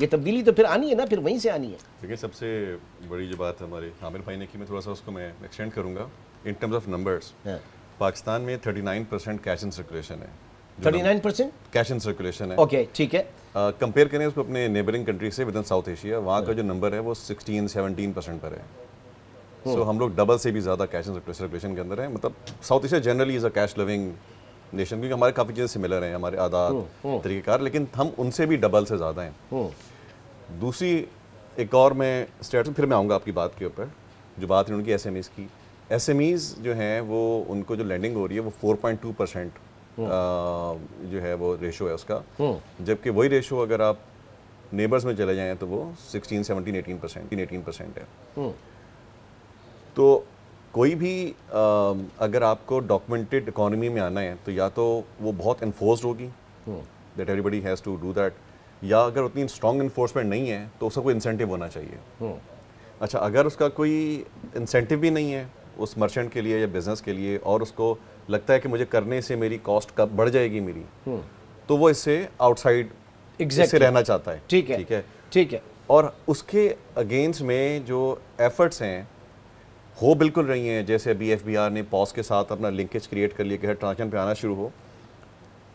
یہ تبدیلی تو پھر آنی ہے نا, پھر وہیں سے آنی ہے. دیکھیں سب سے بڑی جو بات ہمارے عامر بھائی نے کی, میں تھوڑا سا اس کو میں ایکسٹینڈ کروں گا in terms of numbers. Pakistan میں 39% کیش ان سرکولیشن ہے. 39% کیش ان سرکولیشن ہے. اوکے ٹھیک ہے. کمپیئر کریں اس کو اپنے نیبرنگ کنٹری سے ود ان ساؤتھ ایشیا, وہاں کا جو نمبر ہے وہ 16-17% پر ہے. سو ہم لوگ ڈبل سے بھی زیادہ کیش ان سرکولیشن کے اندر ہیں. مطلب South Asia generally is a cash loving nation, کیونکہ ہمارے کافی چیزیں سملر ہیں, ہمارے عادات طریقہ کار, لیکن ہم ان سے بھی ڈبل سے زیادہ ہیں. دوسری ایک اور میں اسٹیٹ, پھر میں آؤں گا آپ کی بات کے اوپر, جو بات ہے ان کی ایس ایم ایز کی. ایس ایم ایز جو ہیں وہ ان کو جو لینڈنگ ہو رہی ہے وہ 4.2% جو ہے وہ ریشو ہے اس کا, جبکہ وہی ریشو اگر آپ نیبرز میں چلے جائیں تو وہ 16-17-18% ہے. تو کوئی بھی اگر آپ کو ڈاکومنٹڈ اکانومی میں آنا ہے تو یا تو وہ بہت انفورسڈ ہوگی, that everybody has to do that, یا اگر اتنی اسٹرانگ انفورسمنٹ نہیں ہے تو اس کا کوئی انسینٹیو ہونا چاہیے. اچھا, اگر اس کا کوئی انسینٹیو بھی نہیں ہے اس مرچنٹ کے لیے یا بزنس کے لیے, اور اس کو لگتا ہے کہ مجھے کرنے سے میری کاسٹ کب بڑھ جائے گی میری, تو وہ اس سے آؤٹ سائڈ سے رہنا چاہتا ہے. ٹھیک ہے ٹھیک ہے. اور اس کے اگینسٹ میں جو ایفرٹس ہیں ہو بالکل رہی ہیں, جیسے ابھی ایف بی آر نے پاس کے ساتھ اپنا لنکیج کریٹ کر لیا کہ ہر ٹرانزیکشن پہ آنا شروع ہو.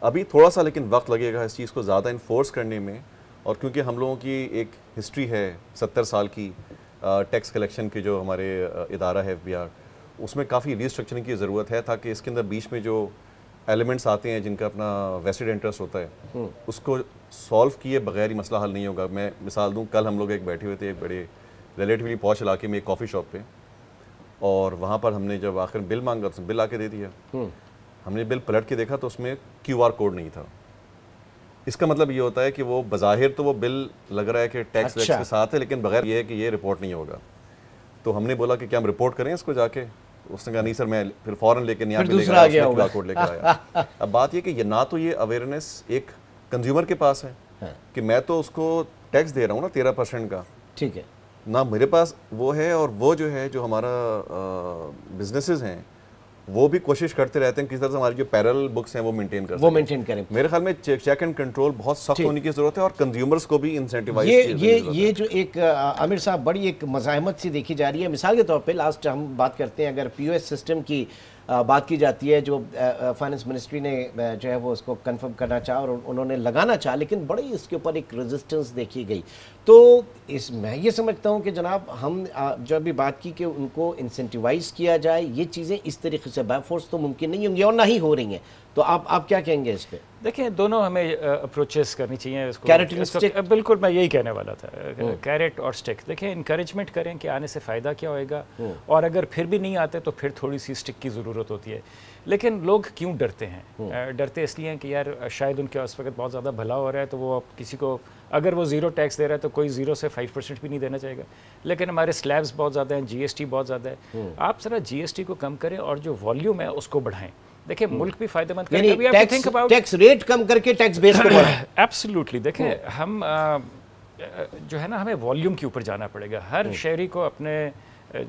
ابھی تھوڑا سا لیکن وقت لگے گا اس چیز کو زیادہ انفورس کرنے میں, اور کیونکہ ہم لوگوں کی ایک ہسٹری ہے 70 سال کی ٹیکس کلیکشن کی, جو ہمارے ادارہ ہے ایف بی آر, اس میں کافی ریسٹرکچرنگ کی ضرورت ہے, تاکہ اس کے اندر بیچ میں جو ایلیمنٹس آتے ہیں جن کا اپنا ویسٹڈ انٹرسٹ ہوتا ہے اس کو سالو کیے بغیر ہی مسئلہ حل نہیں ہوگا. میں مثال دوں, کل ہم لوگ ایک بیٹھے ہوئے تھے ایک بڑے ریلیٹیولی پوش علاقے میں ایک کافی شاپ پہ, اور وہاں پر ہم نے جب آخر بل مانگا تو بل آ کے دے دیا. ہم نے بل پلٹ کے دیکھا تو اس میں کیو آر کوڈ نہیں تھا. اس کا مطلب یہ ہوتا ہے کہ وہ بظاہر تو وہ بل لگ رہا ہے کہ ٹیکس ویکس کے ساتھ ہے, لیکن بغیر یہ ہے کہ یہ رپورٹ نہیں ہوگا. تو ہم نے بولا کہ کیا ہم رپورٹ کریں اس کو جا کے, اس نے کہا نہیں سر, میں پھر فوراً لے کے نہیں کیو آر کوڈ لے کے آیا. اب بات یہ کہ یہ نہ تو یہ اویئرنیس ایک کنزیومر کے پاس ہے کہ میں تو اس کو ٹیکس دے رہا ہوں نا 13% کا, ٹھیک ہے, نہ میرے پاس وہ ہے, اور وہ جو ہے جو ہمارا بزنسز ہیں وہ بھی کوشش کرتے رہتے ہیں کس طرح سے ہماری جو پیرل بکس ہیں وہ مینٹین کریں. میرے خیال میں چیک اینڈ کنٹرول بہت سخت ہونے کی ضرورت ہے, اور کنزیومرز کو بھی انسینٹیوائز یہ جو ایک عامر صاحب بڑی ایک مزاحمت سی دیکھی جا رہی ہے. مثال کے طور پہ لاسٹ ہم بات کرتے ہیں, اگر پی او ایس سسٹم کی بات کی جاتی ہے, جو فائنانس منسٹری نے جو ہے وہ اس کو کنفرم کرنا چاہا اور انہوں نے لگانا چاہا, لیکن بڑی اس کے اوپر ایک ریزسٹنس دیکھی گئی. تو میں یہ سمجھتا ہوں کہ جناب ہم جو ابھی بات کی کہ ان کو انسینٹیوائز کیا جائے, یہ چیزیں اس طریقے سے بائی فورس تو ممکن نہیں ہوں گی اور نہ ہی ہو رہی ہیں. تو آپ کیا کہیں گے اس پہ؟ دیکھیں دونوں ہمیں اپروچز کرنی چاہیے اس کو. بالکل میں یہی کہنے والا تھا, کیرٹ اور سٹک. دیکھیں انکریجمنٹ کریں کہ آنے سے فائدہ کیا ہوئے گا, اور اگر پھر بھی نہیں آتے تو پھر تھوڑی سی سٹک کی ضرورت ہوتی ہے. لیکن لوگ کیوں ڈرتے ہیں؟ ڈرتے اس لیے ہیں کہ یار شاید ان کے اس وقت بہت زیادہ بھلا ہو رہا ہے, تو وہ کسی کو اگر وہ 0 ٹیکس دے رہا ہے تو کوئی 0 سے 5% بھی نہیں دینا چاہے گا. لیکن ہمارے سلیبس بہت زیادہ ہیں, جی ایس ٹی بہت زیادہ ہے. آپ ذرا جی ایس ٹی کو کم کریں اور جو والیوم ہے اس کو بڑھائیں. دیکھیں ملک بھی فائدہ مند کرے, ٹیکس ریٹ کم کر کے ٹیکس بیس کو بڑھائیں. ایبسلیوٹلی. دیکھیں ہم جو ہے نا ہمیں والیوم کے اوپر جانا پڑے گا. ہر شہری کو اپنے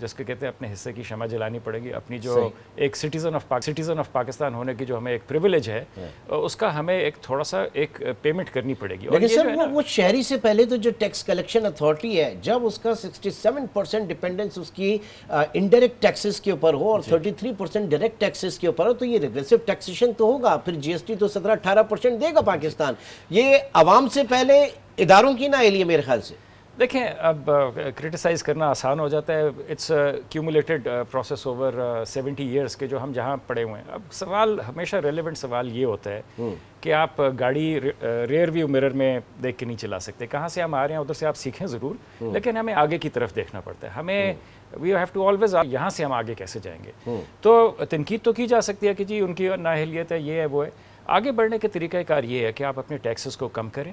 جس کو کہتے ہیں اپنے حصے کی شمع جلانی پڑے گی. اپنی جو ایک سٹیزن آف پاکستان ہونے کی جو ہمیں ایک پریویلیج ہے, اس کا ہمیں ایک تھوڑا سا ایک پیمنٹ کرنی پڑے گی. لیکن سر وہ شہری سے پہلے تو جو ٹیکس کلیکشن اتھارٹی ہے, جب اس کا 67% ڈیپینڈنس اس کی انڈائریکٹ ٹیکسز کے اوپر ہو اور 33% ڈائریکٹ ٹیکسز کے اوپر ہو, تو یہ ریگریسو ٹیکسیشن تو ہوگا. پھر جی ایس ٹی تو 17-18% دے گا پاکستان. یہ عوام سے پہلے اداروں کی نہ لیے میرے خیال سے. دیکھیں اب کرٹیسائز کرنا آسان ہو جاتا ہے. اٹس کیومولیٹڈ پروسیس اوور 70 ایئرس کے جو ہم جہاں پڑے ہوئے ہیں. اب سوال ہمیشہ ریلیونٹ سوال یہ ہوتا ہے کہ آپ گاڑی ریئر ویو مرر میں دیکھ کے نہیں چلا سکتے. کہاں سے ہم آ رہے ہیں ادھر سے آپ سیکھیں ضرور, لیکن ہمیں آگے کی طرف دیکھنا پڑتا ہے. ہمیں وی ہیو ٹو آلویز یہاں سے ہم آگے کیسے جائیں گے. تو تنقید تو کی جا سکتی ہے کہ جی ان کی نااہلیت ہے, یہ ہے وہ ہے. آگے بڑھنے کے طریقہ کار یہ ہے کہ آپ اپنے ٹیکسز کو کم کریں,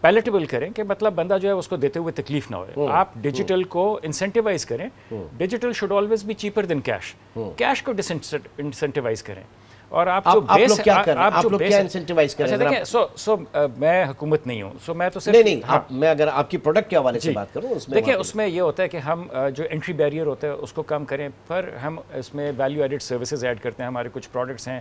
پیلیٹیبل کریں, کہ مطلب بندہ جو ہے اس کو دیتے ہوئے تکلیف نہ ہوئے. آپ ڈیجیٹل کو انسینٹیوائز کریں. Digital should always be cheaper than cash. Cash کو ڈس انسینٹیوائز کریں. اور آپ جو بیس انسینٹیوائز کریں. دیکھیں میں حکومت نہیں ہوں, سو میں تو صرف میں اگر آپ کی پروڈکٹ کے حوالے سے بات کروں, دیکھیں اس میں یہ ہوتا ہے کہ ہم جو انٹری بیریئر ہوتا ہے اس کو کم کریں, پر ہم اس میں ویلیو ایڈڈ سروسز ایڈ کرتے ہیں. ہمارے کچھ پروڈکٹس ہیں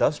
10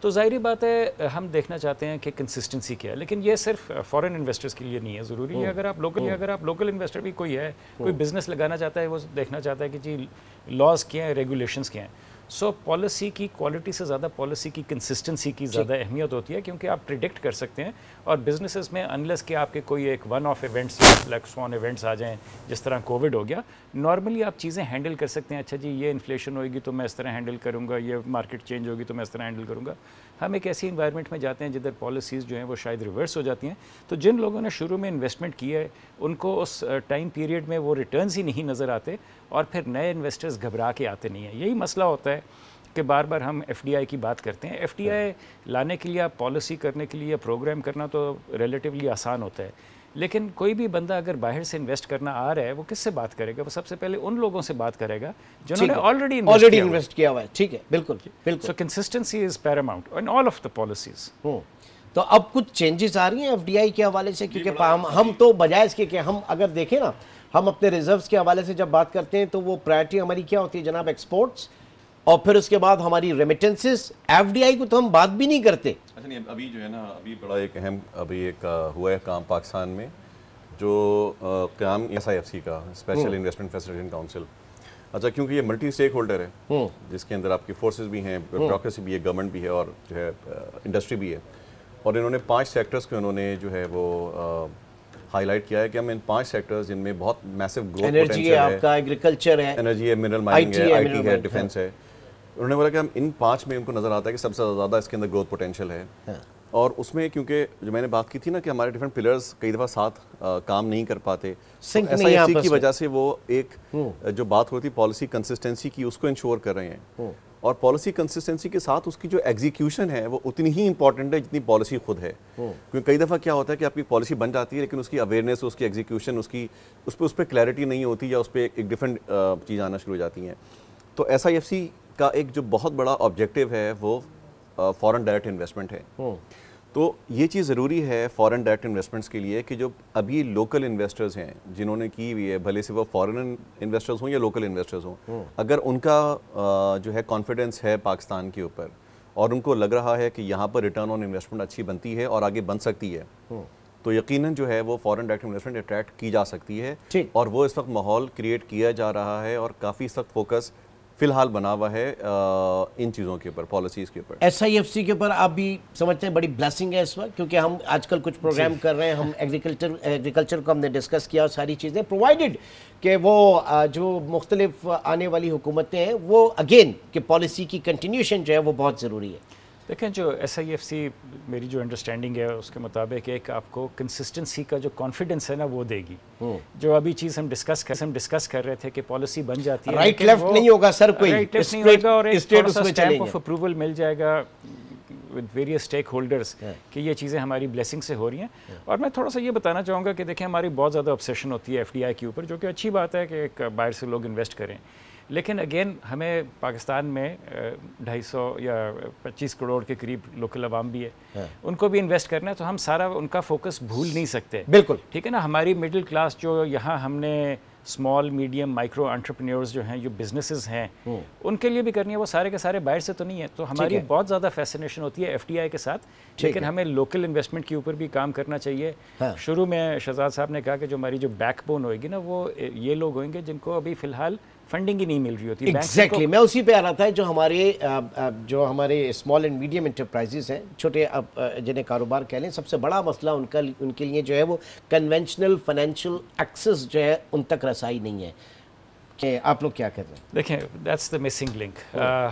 تو ظاہری بات ہے ہم دیکھنا چاہتے ہیں کہ کنسسٹنسی کیا ہے، لیکن یہ صرف فارن انویسٹرز کے لیے نہیں ہے ضروری ہے. اگر آپ لوکل انویسٹر بھی کوئی ہے، کوئی بزنس لگانا چاہتا ہے، وہ دیکھنا چاہتا ہے کہ جی لاز کیا ہیں، ریگولیشنز کیا ہیں. سو پالیسی کی کوالٹی سے زیادہ پالیسی کی کنسسٹنسی کی زیادہ اہمیت ہوتی ہے، کیونکہ آپ پریڈکٹ کر سکتے ہیں. اور بزنسز میں انلیس کہ آپ کے کوئی ایک ون آف ایونٹس یا بلیک سوان ایونٹس آ جائیں، جس طرح کووڈ ہو گیا، نارملی آپ چیزیں ہینڈل کر سکتے ہیں. اچھا جی یہ انفلیشن ہوئے گی تو میں اس طرح ہینڈل کروں گا، یہ مارکیٹ چینج ہوگی تو میں اس طرح ہینڈل کروں گا. ہم ایک ایسی انوائرمنٹ میں جاتے ہیں جدھر پالیسیز جو ہیں وہ شاید ریورس ہو جاتی ہیں. تو جن لوگوں نے شروع میں انویسٹمنٹ کی ہے ان کو اس ٹائم پیریڈ میں وہ ریٹرنز ہی نہیں نظر آتے، اور پھر نئے انویسٹرز گھبرا کے آتے نہیں ہیں. یہی مسئلہ ہوتا ہے کہ بار بار ہم ایف ڈی آئی کی بات کرتے ہیں. ایف ڈی آئی لانے کے لیے، آپ پالیسی کرنے کے لیے پروگرام کرنا تو ریلیٹیولی آسان ہوتا ہے، لیکن کوئی بھی بندہ اگر باہر سے انویسٹ کرنا آ رہا ہے وہ کس سے بات کرے گا؟ وہ سب سے پہلے ان لوگوں سے بات کرے گا جنہوں نے آلریڈی انویسٹ کیا ہوا ہے. ٹھیک ہے، بالکل بالکل. So consistency is paramount in all of the policies. تو اب کچھ چینجز آ رہی ہیں ایف ڈی آئی کے حوالے سے؟ کیونکہ ہم تو بجائے اس کے کہ ہم اگر دیکھیں نا، ہم اپنے ریزروز کے حوالے سے جب بات کرتے ہیں تو وہ پرائرٹی ہماری کیا ہوتی ہے جناب؟ ایکسپورٹس، اور پھر اس کے بعد ہماری ریمیٹنسز. ایف ڈی آئی کو تو ہم بات بھی نہیں کرتے. اچھا نہیں، ابھی جو ہے نا، ابھی بڑا ایک اہم ہوا ہے کام پاکستان میں، جو قیام ایس آئی ایف سی کا، اسپیشل انویسٹمنٹ فیسیلیٹیشن کاؤنسل. اچھا، کیونکہ یہ ملٹی اسٹیک ہولڈر ہے، جس کے اندر آپ کی فورسز بھی ہیں، بیوروکریسی بھی ہے، گورنمنٹ بھی ہے، اور جو ہے انڈسٹری بھی ہے. اور انہوں نے 5 سیکٹرز کو انہوں نے جو ہے وہ ہائی لائٹ کیا ہے کہ ہم ان 5 سیکٹرز جن میں بہت میسو گروتھ پوٹینشیل ہے. انرجی ہے، آپ کا ایگریکلچر ہے، انرجی ہے، منرل مائننگ ہے، آئی ٹی ہے، ڈیفینس ہے. انہوں نے بولا کہ ہم ان 5 میں ان کو نظر آتا ہے کہ سب سے زیادہ اس کے اندر گروتھ پوٹینشیل ہے. اور اس میں کیونکہ جو میں نے بات کی تھی نا کہ ہمارے ڈفرینٹ پلرز کئی دفعہ ساتھ کام نہیں کر پاتے، ایس آئی ایف سی کی وجہ سے وہ ایک جو بات ہوتی پالیسی کنسسٹنسی کی، اس کو انشور کر رہے ہیں. اور پالیسی کنسسٹنسی کے ساتھ اس کی جو ایگزیکیوشن ہے وہ اتنی ہی امپورٹنٹ ہے جتنی پالیسی خود ہے. کیونکہ کئی دفعہ کیا ہوتا ہے کہ آپ کی پالیسی بن جاتی ہے لیکن اس کی اویئرنیس، اس کی ایگزیکیوشن، اس پہ کلیئرٹی نہیں ہوتی، یا اس پہ ایک ڈفرینٹ چیز آنا شروع ہو جاتی ہیں. تو ایس آئی ایف سی کا ایک جو بہت بڑا آبجیکٹیو ہے وہ فارن ڈائریکٹ انویسٹمنٹ ہے. تو یہ چیز ضروری ہے فارن ڈائریکٹ انویسٹمنٹس کے لیے کہ جو ابھی لوکل انویسٹرز ہیں جنہوں نے کی ہوئی ہے، بھلے سے وہ فارن انویسٹرز ہوں یا لوکل انویسٹرز ہوں، اگر ان کا جو ہے کانفیڈنس ہے پاکستان کے اوپر، اور ان کو لگ رہا ہے کہ یہاں پر ریٹرن آن انویسٹمنٹ اچھی بنتی ہے اور آگے بن سکتی ہے، تو یقیناً جو ہے وہ فارن ڈائریکٹ انویسٹمنٹ اٹریکٹ کی جا سکتی ہے. اور وہ اس وقت ماحول کریٹ کیا جا رہا ہے، اور کافی اس وقت فوکس فی الحال بنا ہوا ہے ان چیزوں کے اوپر، پالیسیز کے اوپر. ایس آئی ایف سی کے اوپر آپ بھی سمجھتے ہیں بڑی بلیسنگ ہے اس وقت؟ کیونکہ ہم آج کل کچھ پروگرام کر رہے ہیں، ہم ایگریکلچر کو ہم نے ڈسکس کیا، اور ساری چیزیں پرووائڈڈ کہ وہ جو مختلف آنے والی حکومتیں ہیں وہ اگین کہ پالیسی کی کنٹینیوشن جو ہے وہ بہت ضروری ہے. دیکھیں جو ایس آئی ایف سی، میری جو انڈرسٹینڈنگ ہے اس کے مطابق ایک آپ کو کنسسٹنسی کا جو کانفیڈنس ہے نا وہ دے گی. جو ابھی چیز ہم ڈسکس کر رہے تھے کہ پالیسی بن جاتی ہے، رائٹ لیفٹ نہیں ہوگا سر، کوئی رائٹ لیفٹ نہیں ہوگا، اور ایک تھوڑا سا اسٹیمپ آف اپروول مل جائے گا ود ویریس اسٹیک ہولڈرز کہ یہ چیزیں ہماری بلیسنگ سے ہو رہی ہیں. اور میں تھوڑا سا یہ بتانا چاہوں گا کہ دیکھیں ہماری بہت زیادہ آبسیشن ہوتی ہے ایف ڈی آئی کے اوپر، جو کہ اچھی بات ہے کہ ایک باہر سے لوگ انویسٹ کریں، لیکن اگین ہمیں پاکستان میں 250 یا 25 کروڑ کے قریب لوکل عوام بھی ہے، ان کو بھی انویسٹ کرنا ہے، تو ہم سارا ان کا فوکس بھول نہیں سکتے. بالکل ٹھیک ہے نا. ہماری مڈل کلاس جو یہاں ہم نے اسمال میڈیم مائکرو انٹرپرینیورز جو ہیں، جو بزنسز ہیں، ان کے لیے بھی کرنی ہے، وہ سارے کے سارے باہر سے تو نہیں ہے. تو ہماری بہت زیادہ فیسنیشن ہوتی ہے ایف ڈی آئی کے ساتھ، لیکن ہمیں لوکل انویسٹمنٹ کے اوپر بھی کام کرنا چاہیے. شروع میں شہزاد صاحب نے کہا کہ جو ہماری جو بیک بون ہوئے گی نا، وہ یہ لوگ ہوئیں گے جن کو ابھی فی الحال فنڈنگ ہی نہیں مل رہی ہوتی. ایگزیکٹلی میں اسی پہ آ رہا تھا. جو ہمارے اسمال اینڈ میڈیم انٹرپرائزز ہیں، چھوٹے جنہیں کاروبار کہہ لیں، سب سے بڑا مسئلہ ان کے لیے جو ہے وہ کنونشنل فائنینشیل ایکسس جو ہے ان تک رسائی نہیں ہے. کہ آپ لوگ کیا کر رہے ہیں؟ دیکھیں دیٹس دا مسنگ لنک.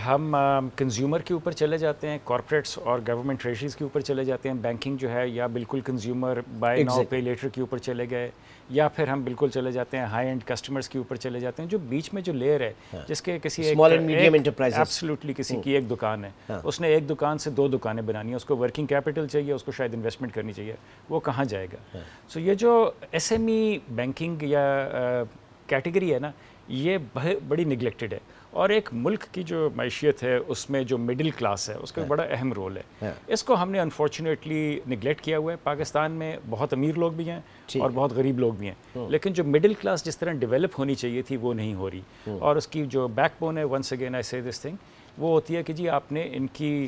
ہم کنزیومر کے اوپر چلے جاتے ہیں، کارپوریٹس اور گورنمنٹ ٹریجریز کے اوپر چلے جاتے ہیں. بینکنگ جو ہے یا بالکل consumer by now pay later کے اوپر چلے گئے، یا پھر ہم بالکل چلے جاتے ہیں ہائی اینڈ کسٹمرز کے اوپر چلے جاتے ہیں. جو بیچ میں جو لیئر ہے، جس کے کسی ایبسلیوٹلی کسی کی ایک دکان ہے، اس نے ایک دکان سے 2 دکانیں بنانی ہیں، اس کو ورکنگ کیپٹل چاہیے، اس کو شاید انویسٹمنٹ کرنی چاہیے، وہ کہاں جائے گا؟ سو یہ جو ایس ایم ای بینکنگ یا کیٹیگری ہے نا، یہ بڑی نگلیکٹڈ ہے. اور ایک ملک کی جو معیشت ہے اس میں جو مڈل کلاس ہے اس کا بڑا اہم رول ہے. اس کو ہم نے انفارچونیٹلی نگلیکٹ کیا ہوا ہے. پاکستان میں بہت امیر لوگ بھی ہیں اور بہت غریب لوگ بھی ہیں، لیکن جو مڈل کلاس جس طرح ڈیولپ ہونی چاہیے تھی وہ نہیں ہو رہی. اور اس کی جو بیک بون ہے، ونس اگین آئی سے دس تھنگ، وہ ہوتی ہے کہ جی آپ نے ان کی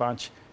5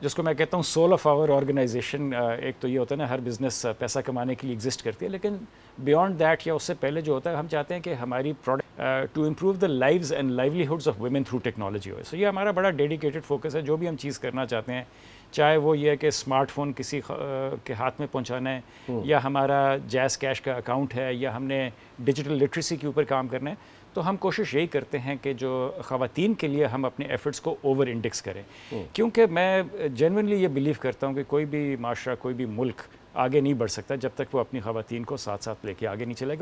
جس کو میں کہتا ہوں سول آف آور آرگنائزیشن. ایک تو یہ ہوتا ہے نا ہر بزنس پیسہ کمانے کے لیے ایگزسٹ کرتی ہے, لیکن بیانڈ دیٹ یا اس سے پہلے جو ہوتا ہے ہم چاہتے ہیں کہ ہماری product to improve the lives and livelihoods of women through technology ہو. سو یہ ہمارا بڑا ڈیڈیکیٹڈ فوکس ہے. جو بھی ہم چیز کرنا چاہتے ہیں, چاہے وہ یہ ہے کہ اسمارٹ فون کسی کے ہاتھ میں پہنچانا ہے, یا ہمارا جیز کیش کا اکاؤنٹ ہے, یا ہم نے ڈیجیٹل لٹریسی کے اوپر کام کرنا ہے, تو ہم کوشش یہی کرتے ہیں کہ جو خواتین کے لیے ہم اپنے ایفرٹس کو اوور انڈیکس کریں. کیونکہ میں جینوئنلی یہ بلیو کرتا ہوں کہ کوئی بھی معاشرہ, کوئی بھی ملک آگے نہیں بڑھ سکتا جب تک وہ اپنی خواتین کو ساتھ ساتھ لے کے آگے نہیں چلے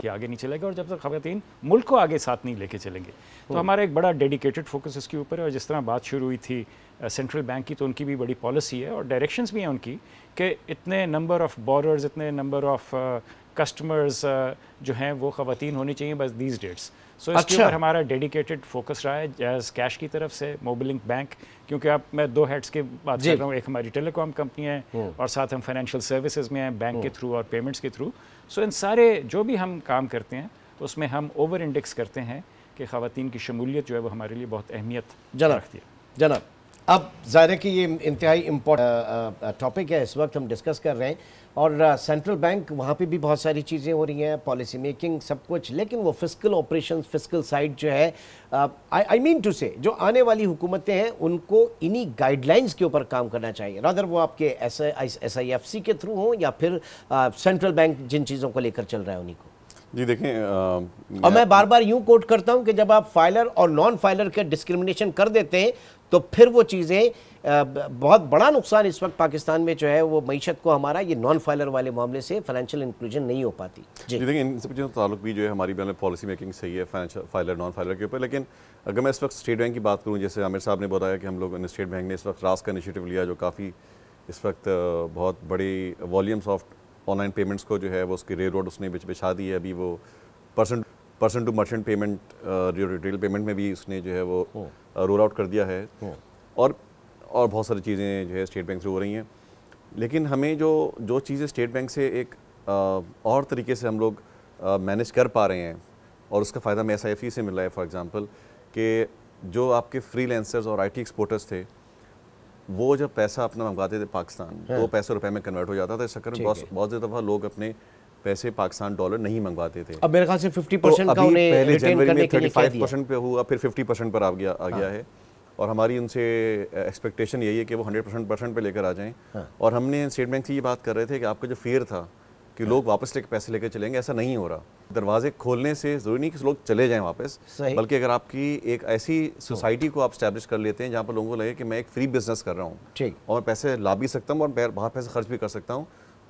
گا, اور جب تک خواتین ملک کو آگے ساتھ نہیں لے کے چلیں گے. تو ہمارا ایک بڑا ڈیڈیکیٹڈ فوکس اس کے اوپر ہے. اور جس طرح بات شروع ہوئی تھی سینٹرل بینک کی, تو ان کی بھی بڑی پالیسی ہے اور ڈائریکشنز بھی ہیں ان کی کہ اتنے نمبر آف بوررز, اتنے نمبر آف کسٹمرز جو ہیں وہ خواتین ہونی چاہیے بس دیز ڈیٹس. سو اس کے اوپر ہمارا ڈیڈیکیٹڈ فوکس رہا ہے جیز کیش کی طرف سے, موبلنک بینک, کیونکہ اب میں 2 ہیڈس کی بات کر رہا ہوں, ایک ہماری ٹیلی کام کمپنی ہے اور ساتھ ہم فائنینشیل سروسز میں ہیں بینک کے تھرو اور پیمنٹس کے تھرو. سو ان سارے جو بھی ہم کام کرتے ہیں اس میں ہم اوور انڈیکس کرتے ہیں کہ خواتین کی شمولیت جو ہے وہ ہمارے لیے بہت اہمیت رکھتی ہے. جناب اب ظاہر ہے کہ یہ انتہائی امپورٹنٹ ٹاپک ہے, اس وقت ہم ڈسکس کر رہے ہیں, اور سینٹرل بینک وہاں پہ بھی بہت ساری چیزیں ہو رہی ہیں, پالیسی میکنگ سب کچھ, لیکن وہ فسکل آپریشنز, فسکل سائڈ جو ہے, آئی مین ٹو سے جو آنے والی حکومتیں ہیں ان کو انہی گائیڈ لائنز کے اوپر کام کرنا چاہیے, رادر وہ آپ کے SIFC کے تھرو ہوں یا پھر سینٹرل بینک جن چیزوں کو لے کر چل رہا ہے انہی کو. جی دیکھیں, اور میں بار بار یوں کوٹ کرتا ہوں کہ جب آپ فائلر اور نان فائلر کے ڈسکرمنیشن کر دیتے ہیں تو پھر وہ چیزیں بہت بڑا نقصان اس وقت پاکستان میں جو ہے وہ معیشت کو ہمارا یہ نان فائلر والے معاملے سے فائنینشیل انکلوژن نہیں ہو پاتی. جی دیکھیں, ان سب چیزوں کا تعلق بھی جو ہے ہماری پالیسی میکنگ صحیح ہے فائنینشیل فائلر نان فائلر کے اوپر. لیکن اگر میں اس وقت اسٹیٹ بینک کی بات کروں, جیسے عامر صاحب نے بتایا کہ ہم لوگوں نے اسٹیٹ بینک نے اس وقت راس کا انیشیٹو لیا جو کافی اس وقت بہت بڑی volumes of on line payments کو جو ہے وہ اس کی ریل روڈ اس نے بچھا دی ہے. ابھی وہ پرسن ٹو مرچنٹ پیمنٹ جو ریٹیل پیمنٹ میں بھی اس نے جو ہے وہ رول آؤٹ کر دیا ہے, اور بہت ساری چیزیں جو ہے اسٹیٹ بینک سے ہو رہی ہیں. لیکن ہمیں جو چیزیں اسٹیٹ بینک سے ایک اور طریقے سے ہم لوگ مینیج کر پا رہے ہیں, اور اس کا فائدہ ہمیں SIFC سے مل رہا ہے. فار ایگزامپل کہ جو آپ کے فری لینسرز اور IT ایکسپورٹرز تھے, وہ جب پیسہ اپنا منگواتے تھے پاکستان تو وہ پیسہ روپے میں کنورٹ ہو جاتا تھا. اس چکر میں بہت زیادہ دفعہ لوگ اپنے پیسے پاکستان ڈالر نہیں منگواتے تھے. اب میرے خیال سے 50% کا انہیں پہلے ریٹین جنوری کرنے میں کے لیے کہہ دیا 35% پہ ہوا, پھر 50% پر آ گیا ہے. اور ہماری ان سے ایکسپیکٹیشن یہی ہے کہ وہ 100% پہ لے کر آ جائیں. اور ہم نے اسٹیٹ بینک سے یہ بات کر رہے تھے کہ آپ کا جو فیئر تھا کہ لوگ واپس پیسے لے کے چلیں گے, ایسا نہیں ہو رہا. دروازے کھولنے سے ضروری نہیں کہ لوگ چلے جائیں واپس, بلکہ اگر آپ کی ایک ایسی سوسائٹی کو آپ اسٹیبلش کر لیتے ہیں جہاں پر لوگوں کو لگے کہ میں ایک فری بزنس کر رہا ہوں اور پیسے لا بھی سکتا ہوں اور باہر پیسے خرچ بھی کر سکتا ہوں,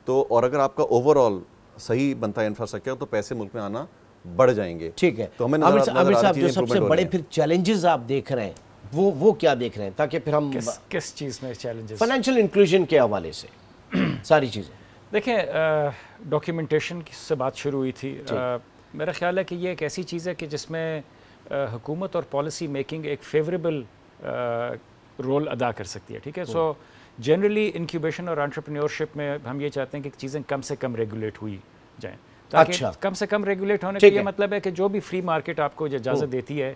تو اور اگر آپ کا اوور آل صحیح بنتا ہے انفراسٹرکچر, تو پیسے ملک میں آنا بڑھ جائیں گے. ٹھیک ہے. تو ہمیں عامر صاحب جو سب سے بڑے پھر چیلنجز آپ دیکھ رہے ہیں وہ کیا دیکھ رہے ہیں, تاکہ پھر ہم کس چیز میں چیلنجز, فائنینشیل انکلوژن کے حوالے سے ساری چیزیں. دیکھیں, ڈاکیومنٹیشن سے بات شروع ہوئی تھی. میرا خیال ہے کہ یہ ایک ایسی چیز ہے کہ جس میں حکومت اور پالیسی میکنگ ایک فیوریبل رول ادا کر سکتی ہے. ٹھیک ہے. سو جنرلی انکیوبیشن اور انٹرپرینیورشپ میں ہم یہ چاہتے ہیں کہ چیزیں کم سے کم ریگولیٹ ہوئی جائیں, تاکہ کم سے کم ریگولیٹ ہونے کا یہ مطلب ہے کہ جو بھی فری مارکیٹ آپ کو اجازت دیتی ہے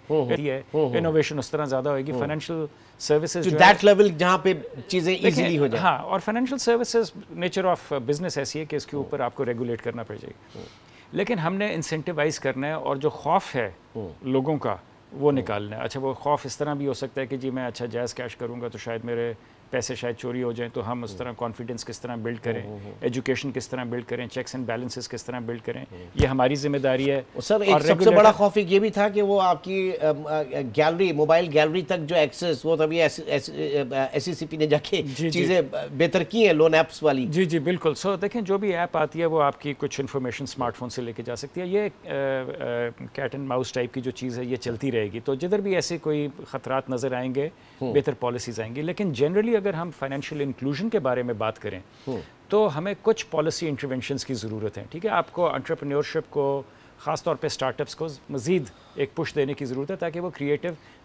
انوویشن اس طرح زیادہ ہوئے گی. فائنینشیل سروسز جو دیٹ لیول جہاں پہ چیزیں ایزیلی ہو جائیں. ہاں, اور financial services nature of business ایسی ہے کہ اس کے اوپر آپ کو ریگولیٹ کرنا پڑ جائے گا. لیکن ہم نے انسینٹیوائز کرنا ہے, اور جو خوف ہے لوگوں کا وہ نکالنا ہے. اچھا, وہ خوف اس طرح بھی ہو سکتا ہے کہ جی میں اچھا جائز کیش کروں گا تو شاید میرے پیسے شاید چوری ہو جائیں, تو ہم اس طرح کانفیڈنس کس طرح بلڈ کریں, ایجوکیشن کس طرح بلڈ کریں, چیکس اینڈ بیلنسز کس طرا بلڈ کریں, یہ ہماری ذمہ داری ہے. سر ایک سب سے بڑا خوف یہ بھی تھا کہ وہ آپ کی گیلری, موبائل گیلری تک جو ایکسیس, وہ تبھی SECP نے جا کے چیزیں بہتر کی ہیں لون ایپس والی. جی جی بالکل. سو دیکھیں, جو بھی ایپ آتی ہے وہ آپ کی کچھ انفارمیشن اسمارٹ فون سے لے کے جا سکتی ہے. یہ کیٹ اینڈ ماؤس ٹائپ کی جو چیز ہے یہ چلتی رہے گی, تو جدھر بھی ایسے کوئی خطرات نظر آئیں گے بہتر پالیسیز آئیں گی. لیکن جنرلی اگر ہم فائنینشیل انکلوژن کے بارے میں بات کریں تو ہمیں کچھ پالیسی انٹرونشنز کی ضرورت ہے. ٹھیک ہے. آپ کو انٹرپرینیورشپ کو, خاص طور پہ اسٹارٹ اپس کو مزید ایک پش دینے کی ضرورت ہے تاکہ وہ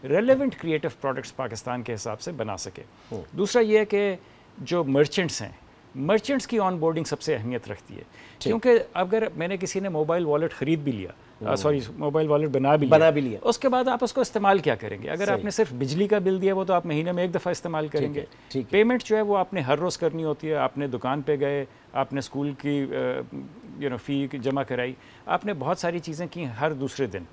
ریلیونٹ کریٹو پروڈکٹس پاکستان کے حساب سے بنا سکے. دوسرا یہ ہے کہ جو مرچنٹس ہیں مرچنٹس کی آن بورڈنگ سب سے اہمیت رکھتی ہے، کیونکہ اگر میں نے کسی نے موبائل والیٹ خرید بھی لیا، سوری موبائل والیٹ بنا بھی لیا، اس کے بعد آپ اس کو استعمال کیا کریں گے؟ اگر آپ نے صرف بجلی کا بل دیا وہ تو آپ مہینے میں ایک دفعہ استعمال کریں گے. پیمنٹ جو ہے وہ آپ نے ہر روز کرنی ہوتی ہے. آپ نے دکان پہ گئے، آپ نے اسکول کی فی جمع کرائی، آپ نے بہت ساری چیزیں کی ہر دوسرے دن.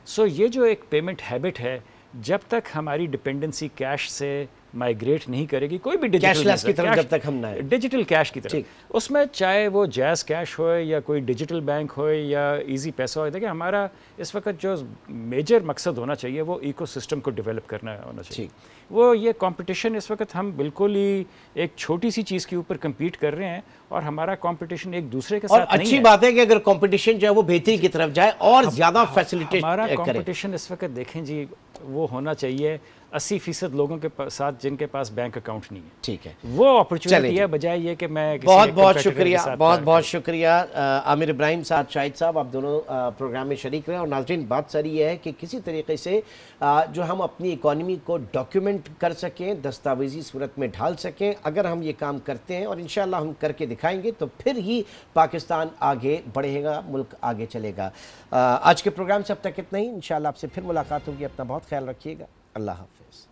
سو یہ جو ایک پیمنٹ ہیبٹ ہے، جب تک ہماری ڈپینڈنسی کیش سے مائگریٹ نہیں کرے گی، کوئی بھی کیش کی طرف جب تک ہم نہ ڈیجیٹل کیش کی طرف، اس میں چاہے وہ جیز کیش ہوئے یا کوئی ڈیجیٹل بینک ہوئے یا ایزی پیسہ ہوئے. دیکھیں ہمارا اس وقت جو میجر مقصد ہونا چاہیے وہ ایکو سسٹم کو ڈیولپ کرنا ہونا چاہیے. وہ یہ کمپٹیشن اس وقت ہم بالکل ہی ایک چھوٹی سی چیز کے اوپر کمپیٹ کر رہے ہیں، اور ہمارا کمپٹیشن ایک دوسرے کے ساتھ نہیں ہے. اچھی بات ہے کہ اگر کمپٹیشن جو ہے وہ بہتری کی طرف جائے اور زیادہ فیسیلیٹیٹ ہمارا کمپٹیشن اس وقت دیکھیں جی وہ ہونا چاہیے 80% لوگوں کے ساتھ جن کے پاس بینک اکاؤنٹ نہیں ہے. ٹھیک ہے، وہ اپرچونٹی ہے، بجائے یہ کہ میں بہت شکریہ عامر ابراہیم صاحب، شاہد صاحب، آپ دونوں پروگرام میں شریک رہے. اور ناظرین بات ساری یہ ہے کہ کسی طریقے سے جو ہم اپنی اکانومی کو ڈاکیومنٹ کر سکیں، دستاویزی صورت میں ڈھال سکیں، اگر ہم یہ کام کرتے ہیں اور انشاءاللہ ہم کر کے دکھائیں گے تو پھر ہی پاکستان آگے بڑھے گا، ملک آگے چلے گا. آج کے پروگرام سے اب تک اتنا ہی. انشاءاللہ آپ سے پھر ملاقات ہوگی. اپنا بہت خیال رکھیے گا. اللہ حافظ.